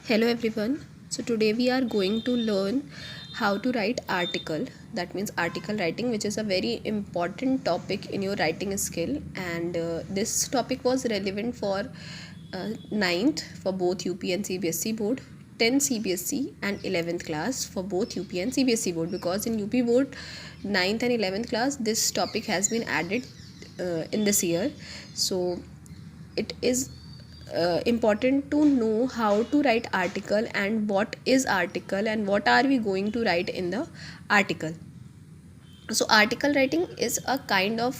Hello everyone. So today we are going to learn how to write article. That means article writing, which is a very important topic in your writing skill. And this topic was relevant for ninth for both UP and CBSE board, 10 CBSE and 11th class for both UP and CBSE board, because in UP board ninth and 11th class this topic has been added in this year. So it is important to know how to write article and what is article and what are we going to write in the article. So article writing is a kind of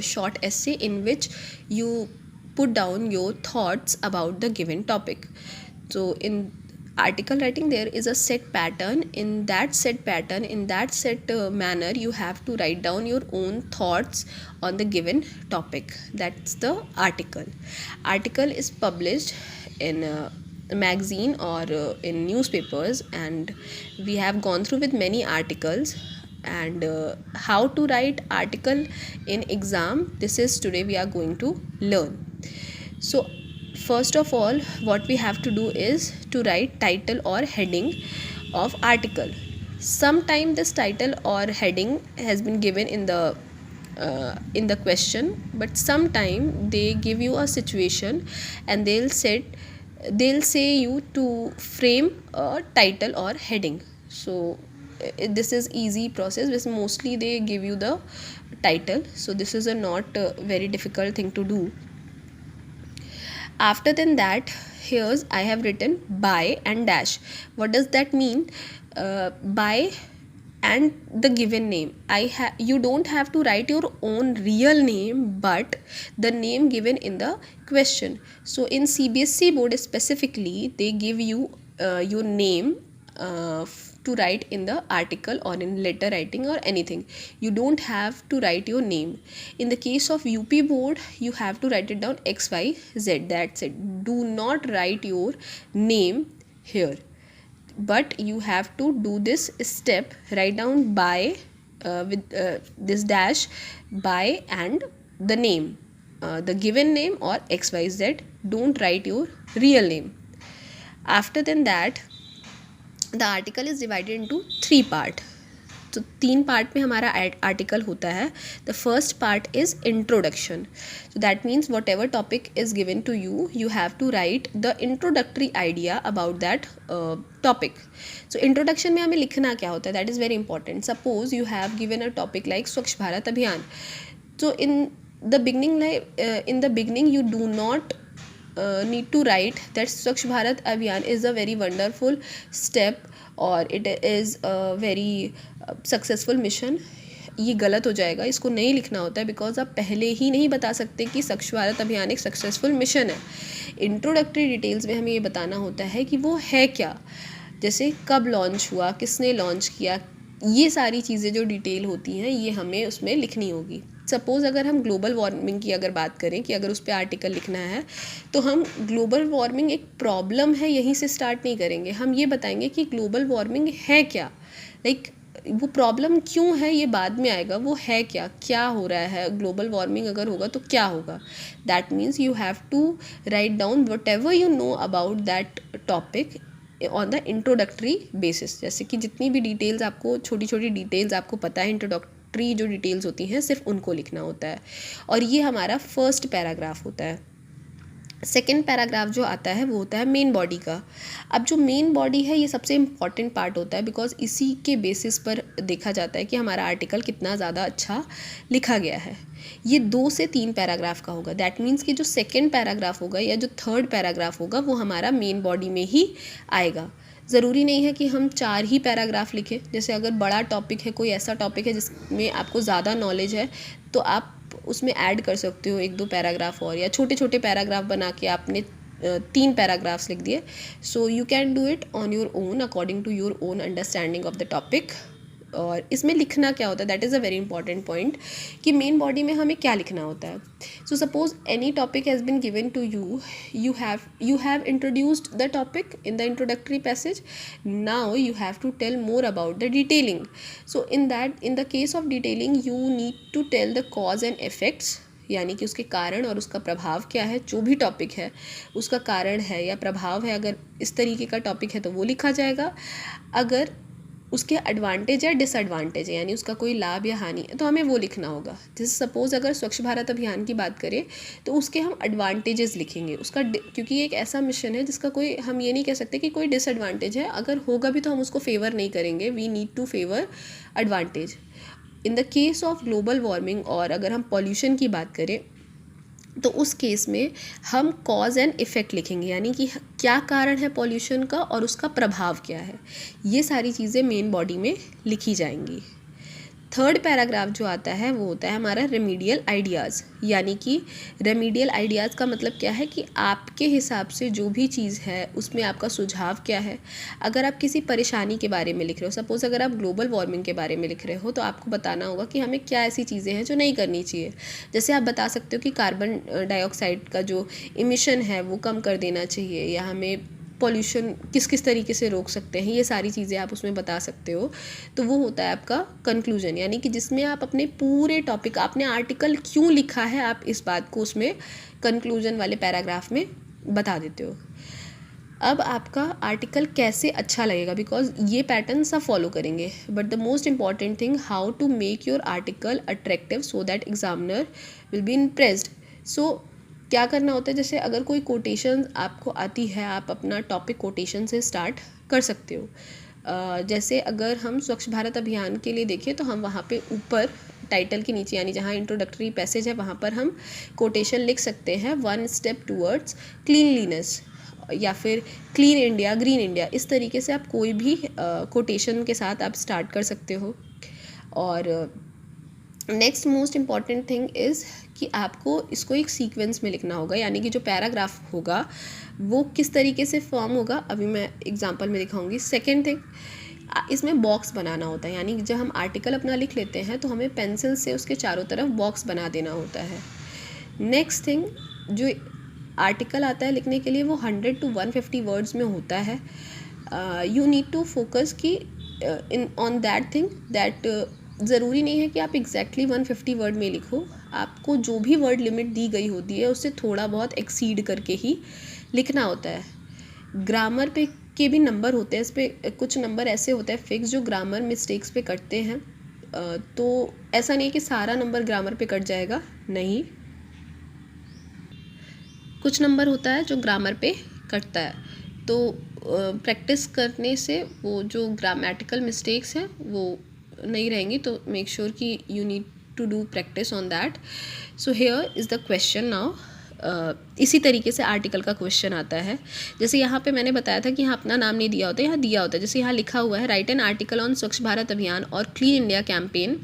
short essay in which you put down your thoughts about the given topic. So in article writing there is a set pattern. In that set manner you have to write down your own thoughts on the given topic. That's the article is published in a magazine or in newspapers, and we have gone through with many articles. And how to write article in exam, this is today we are going to learn. So first of all, what we have to do is to write title or heading of article. Sometime this title or heading has been given in the question, but sometime they give you a situation and they'll say you to frame a title or heading. So this is easy process, because mostly they give you the title, so this is a not very difficult thing to do. After than that, here's I have written by and dash. What does that mean? By and the given name. You don't have to write your own real name, but the name given in the question. So in CBSE board specifically, they give you your name to write in the article or in letter writing or anything. You don't have to write your name. In the case of UP board, you have to write it down XYZ. That's it. Do not write your name here, but you have to do this step. Write down by with this dash, by and the name, the given name or XYZ. Don't write your real name. After than that, the article is divided into 3 part. तो 3 part में हमारा article होता है. The first part is introduction. So that means whatever topic is given to you, you have to write the introductory idea about that topic. So introduction में हमें लिखना क्या होता है, that is very important. Suppose you have given a topic like Swachh Bharat अभियान. So in the beginning you do not need to write that Swachh Bharat Abhiyan is a very wonderful step or it is a very successful mission. ये गलत हो जाएगा, इसको नहीं लिखना होता है, बिकॉज आप पहले ही नहीं बता सकते कि स्वच्छ भारत अभियान एक सक्सेसफुल मिशन है. इंट्रोडक्टरी डिटेल्स में हमें ये बताना होता है कि वो है क्या, जैसे कब लॉन्च हुआ, किसने लॉन्च किया, ये सारी चीज़ें जो डिटेल होती हैं ये हमें उसमें लिखनी होगी. सपोज़ अगर हम ग्लोबल वार्मिंग की अगर बात करें कि अगर उस पर आर्टिकल लिखना है, तो हम ग्लोबल वार्मिंग एक प्रॉब्लम है यहीं से स्टार्ट नहीं करेंगे. हम ये बताएंगे कि ग्लोबल वार्मिंग है क्या, लाइक वो प्रॉब्लम क्यों है ये बाद में आएगा, वो है क्या, क्या हो रहा है, ग्लोबल वार्मिंग अगर होगा तो क्या होगा. That means you have to write down whatever you know about that topic on the introductory basis. जैसे कि जितनी भी डिटेल्स आपको, छोटी छोटी डिटेल्स आपको पता है, इंट्रोडक्टरी जो डिटेल्स होती हैं सिर्फ उनको लिखना होता है. और ये हमारा फर्स्ट पैराग्राफ होता है. सेकेंड पैराग्राफ जो आता है वो होता है मेन बॉडी का. अब जो मेन बॉडी है ये सबसे इम्पॉर्टेंट पार्ट होता है, बिकॉज इसी के बेसिस पर देखा जाता है कि हमारा आर्टिकल कितना ज़्यादा अच्छा लिखा गया है. ये 2 से 3 पैराग्राफ का होगा. दैट मीन्स कि जो सेकेंड पैराग्राफ होगा या जो थर्ड पैराग्राफ होगा वो हमारा मेन बॉडी में ही आएगा. ज़रूरी नहीं है कि हम 4 ही पैराग्राफ लिखें. जैसे अगर बड़ा टॉपिक है, कोई ऐसा टॉपिक है जिसमें आपको ज़्यादा नॉलेज है, तो आप उसमें ऐड कर सकते हो 1-2 पैराग्राफ और, या छोटे छोटे पैराग्राफ बना के आपने 3 पैराग्राफ्स लिख दिए. So you can do it on your own according to your own understanding of the topic. और इसमें लिखना क्या होता है, that is a very important point, कि मेन बॉडी में हमें क्या लिखना होता है. So suppose any topic has been given to you, you have introduced the topic in the introductory passage. Now you have to tell more about the detailing. So in the case of detailing you need to tell the cause and effects, यानी कि उसके कारण और उसका प्रभाव क्या है. जो भी टॉपिक है उसका कारण है या प्रभाव है, अगर इस तरीके का टॉपिक है तो वो लिखा जाएगा। अगर उसके एडवांटेज या डिसएडवांटेज है, यानी उसका कोई लाभ या हानि है, तो हमें वो लिखना होगा। जैसे सपोज़ अगर स्वच्छ भारत अभियान की बात करें तो उसके हम एडवांटेजेस लिखेंगे उसका, क्योंकि ये एक ऐसा मिशन है जिसका कोई, हम ये नहीं कह सकते कि कोई डिसएडवांटेज है। अगर होगा भी तो हम उसको फेवर नहीं करेंगे, we need to favour advantage. In the case of global warming, और अगर हम पॉल्यूशन की बात करें तो उस केस में हम कॉज एंड इफ़ेक्ट लिखेंगे, यानी कि क्या कारण है पॉल्यूशन का और उसका प्रभाव क्या है। ये सारी चीज़ें मेन बॉडी में लिखी जाएंगी। थर्ड पैराग्राफ जो आता है वो होता है हमारा रेमीडियल आइडियाज़, यानी कि रेमीडियल आइडियाज़ का मतलब क्या है कि आपके हिसाब से जो भी चीज़ है उसमें आपका सुझाव क्या है। अगर आप किसी परेशानी के बारे में लिख रहे हो, सपोज़ अगर आप ग्लोबल वार्मिंग के बारे में लिख रहे हो, तो आपको बताना होगा कि हमें क्या ऐसी चीज़ें हैं जो नहीं करनी चाहिए। जैसे आप बता सकते हो कि कार्बन डाइऑक्साइड का जो इमिशन है वो कम कर देना चाहिए, या हमें पॉल्यूशन किस किस तरीके से रोक सकते हैं, ये सारी चीज़ें आप उसमें बता सकते हो। तो वो होता है आपका कंक्लूजन, यानी कि जिसमें आप अपने पूरे टॉपिक, आपने आर्टिकल क्यों लिखा है, आप इस बात को उसमें कंक्लूजन वाले पैराग्राफ में बता देते हो। अब आपका आर्टिकल कैसे अच्छा लगेगा, बिकॉज ये पैटर्न सब फॉलो करेंगे, but the most important thing, how to make your article attractive so that examiner will be impressed. सो क्या करना होता है, जैसे अगर कोई कोटेशन आपको आती है, आप अपना टॉपिक कोटेशन से स्टार्ट कर सकते हो। जैसे अगर हम स्वच्छ भारत अभियान के लिए देखें तो हम वहाँ पे ऊपर टाइटल के नीचे, यानी जहाँ इंट्रोडक्टरी पैसेज है वहाँ पर हम कोटेशन लिख सकते हैं, 1 स्टेप टूवर्ड्स क्लीनलीनेस, या फिर क्लीन इंडिया, ग्रीन इंडिया। इस तरीके से आप कोई भी कोटेशन के साथ आप स्टार्ट कर सकते हो। और next most important thing is कि आपको इसको एक सीक्वेंस में लिखना होगा, यानी कि जो पैराग्राफ होगा वो किस तरीके से फॉर्म होगा, अभी मैं एग्जांपल में दिखाऊंगी। सेकेंड थिंग, इसमें बॉक्स बनाना होता है, यानी जब हम आर्टिकल अपना लिख लेते हैं तो हमें पेंसिल से उसके चारों तरफ बॉक्स बना देना होता है। नेक्स्ट थिंग, जो आर्टिकल आता है लिखने के लिए वो 100 to 150 वर्ड्स में होता है। यू नीड टू फोकस कि in on that thing that ज़रूरी नहीं है कि आप एग्जैक्टली 150 वर्ड में लिखो, आपको जो भी वर्ड लिमिट दी गई होती है उससे थोड़ा बहुत एक्सीड करके ही लिखना होता है। ग्रामर पे के भी नंबर होते हैं, इस पर कुछ नंबर ऐसे होते हैं फिक्स जो ग्रामर मिस्टेक्स पे कटते हैं। तो ऐसा नहीं है कि सारा नंबर ग्रामर पे कट जाएगा, नहीं, कुछ नंबर होता है जो ग्रामर पे कटता है। तो प्रैक्टिस करने से वो जो ग्रामेटिकल मिस्टेक्स हैं वो नहीं रहेंगी। तो मेक श्योर कि you need to do practice on that. So here is the question now. इसी तरीके से आर्टिकल का क्वेश्चन आता है। जैसे यहाँ पे मैंने बताया था कि यहाँ अपना नाम नहीं दिया होता, यहाँ दिया होता है। जैसे यहाँ लिखा हुआ है, राइट एन आर्टिकल ऑन स्वच्छ भारत अभियान और clean India campaign,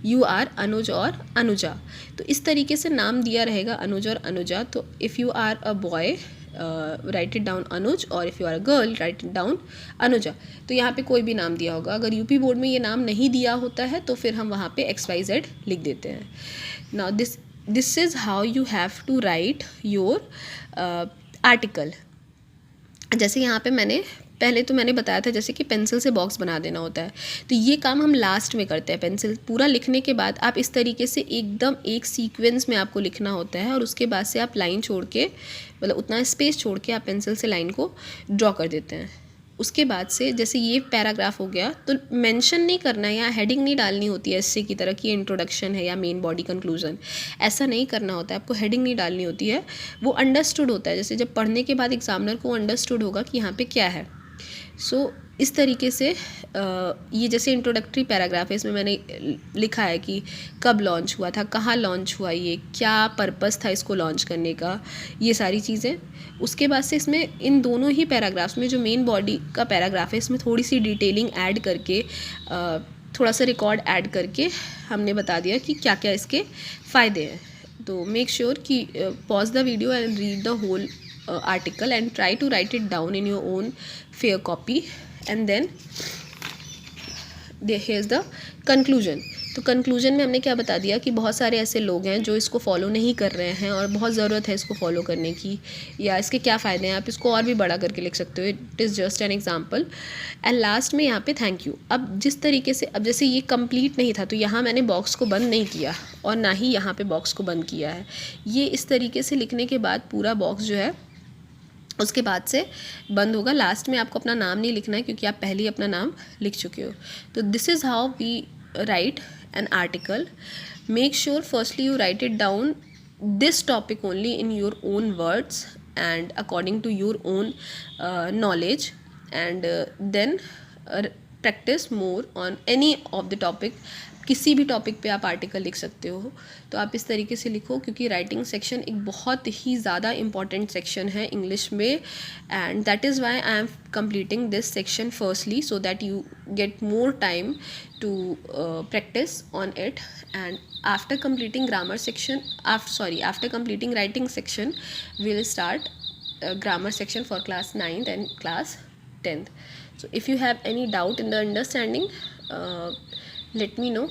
you are Anuj और अनुजा। तो इस तरीके से नाम दिया रहेगा, अनुज और अनुजा। तो if you are a boy write it down Anuj, और if you are a girl write it down Anuja. तो यहाँ पे कोई भी नाम दिया होगा। अगर यूपी बोर्ड में ये नाम नहीं दिया होता है तो फिर हम वहाँ पे XYZ लिख देते हैं। Now this is how you have to write your article. जैसे यहाँ पे पहले तो मैंने बताया था जैसे कि पेंसिल से बॉक्स बना देना होता है, तो ये काम हम लास्ट में करते हैं। पेंसिल पूरा लिखने के बाद आप इस तरीके से एकदम एक सीक्वेंस में आपको लिखना होता है, और उसके बाद से आप लाइन छोड़ के, मतलब उतना स्पेस छोड़ के आप पेंसिल से लाइन को ड्रॉ कर देते हैं। उसके बाद से जैसे ये पैराग्राफ हो गया तो मेंशन नहीं करना है या हेडिंग नहीं डालनी होती है इससे की तरह कि इंट्रोडक्शन है या मेन बॉडी कंक्लूजन, ऐसा नहीं करना होता है। आपको हेडिंग नहीं डालनी होती है, वो अंडरस्टूड होता है। जैसे जब पढ़ने के बाद एग्जामिनर को अंडरस्टूड होगा कि यहाँ पे क्या है। सो इस तरीके से ये जैसे इंट्रोडक्टरी पैराग्राफ है, इसमें मैंने लिखा है कि कब लॉन्च हुआ था, कहाँ लॉन्च हुआ, ये क्या पर्पस था इसको लॉन्च करने का, ये सारी चीज़ें। उसके बाद से इसमें इन दोनों ही पैराग्राफ्स में जो मेन बॉडी का पैराग्राफ है इसमें थोड़ी सी डिटेलिंग ऐड करके, थोड़ा सा रिकॉर्ड ऐड करके हमने बता दिया कि क्या क्या इसके फ़ायदे हैं। तो मेक श्योर कि pause the video and read the whole article and try to write it down in your own fair copy, and then here's the conclusion। तो कंक्लूजन में हमने क्या बता दिया कि बहुत सारे ऐसे लोग हैं जो इसको फॉलो नहीं कर रहे हैं और बहुत ज़रूरत है इसको फॉलो करने की, या इसके क्या फ़ायदे हैं। आप इसको और भी बड़ा करके लिख सकते हो, it is just an example. And last में यहाँ पे थैंक यू। अब जिस तरीके से, अब जैसे ये कंप्लीट नहीं था तो यहाँ मैंने बॉक्स को बंद नहीं किया और ना ही यहाँ पे बॉक्स को बंद किया है। ये इस तरीके से लिखने के बाद पूरा बॉक्स जो है उसके बाद से बंद होगा। लास्ट में आपको अपना नाम नहीं लिखना है क्योंकि आप पहले ही अपना नाम लिख चुके हो। तो this is how we write an article. Make sure firstly you write it down this topic only in your own words and according to your own knowledge, and then practice more on any of the topic. किसी भी topic पे आप article लिख सकते हो, तो आप इस तरीके से लिखो, क्योंकि राइटिंग सेक्शन एक बहुत ही ज़्यादा इम्पॉर्टेंट सेक्शन है इंग्लिश में, and that is why I am completing this section firstly so that you get more time to practice on it. And after completing grammar section, after completing writing section, we'll start grammar section for class 9th and class 10th. So if you have any doubt in the understanding, let me know.